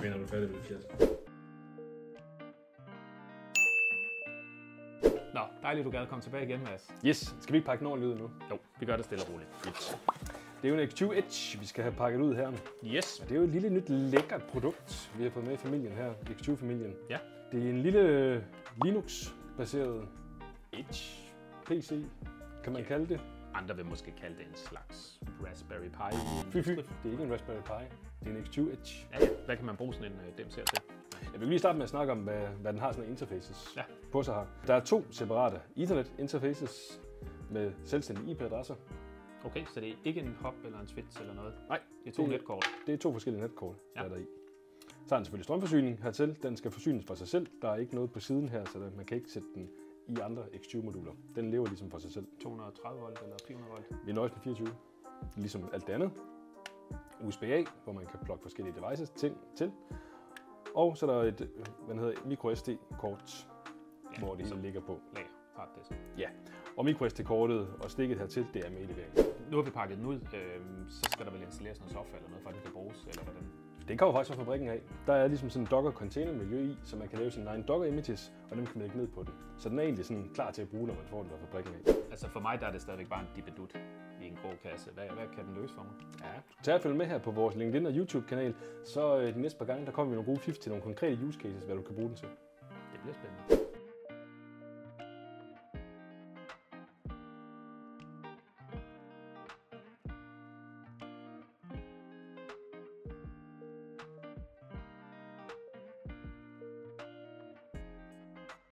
USB, når du er færdig med det fjert. Nå, dejligt, du gad komme tilbage igen, Mads. Yes, skal vi ikke pakke den ordentligt ud nu? Jo, vi gør det stille og roligt. Yes. Det er jo en X20 Edge, vi skal have pakket ud her. Yes. Og det er jo et lille nyt lækkert produkt, vi har fået med i familien her, X20-familien. Ja. Det er en lille Linux-baseret Edge PC, kan man kalde det. Andre vil måske kalde det en slags Raspberry Pi. Fy. Det er ikke en Raspberry Pi, det er en X20 Edge. Ja, hvad kan man bruge sådan en DMC'er til? Jeg vil lige starte med at snakke om, hvad den har sådan interfaces Ja. på sig her. Der er 2 separate Ethernet interfaces med selvstændige IP-adresser. Okay, så det er ikke en hop eller en switch eller noget? Nej. Det er 2 netkort? Det er 2 forskellige netkort, Ja. der er der i. Så har den selvfølgelig strømforsyning hertil. Den skal forsynes for sig selv. Der er ikke noget på siden her, så man kan ikke sætte den i andre X20-moduler. Den lever ligesom for sig selv. 230 volt eller 400 volt? Vi nøjes med 24, ligesom alt det andet. USB-A, hvor man kan plukke forskellige devices til. Og så er der et micro SD-kort, Ja, hvor det hele ligger på. Lager, harddisk. Ja, og micro SD-kortet og stikket hertil, det er med i leveringen. Nu har vi pakket den ud, så skal der vel installeres noget software eller noget, for at den kan bruges, eller hvordan? Det kommer faktisk fra fabrikken af. Der er ligesom sådan en Docker-container-miljø i, så man kan lave sine egne Docker-images, og dem kan man lægge ned på den. Så den er egentlig sådan klar til at bruge, når man får den fra fabrikken af. Altså for mig der er det stadigvæk bare en dippedut i en grå kasse. Hvad kan den løse for mig? Ja. Tag at følge med her på vores LinkedIn og YouTube-kanal, så de næste par gange, der kommer vi nogle gode fif til nogle konkrete use cases, hvad du kan bruge den til. Det bliver spændende.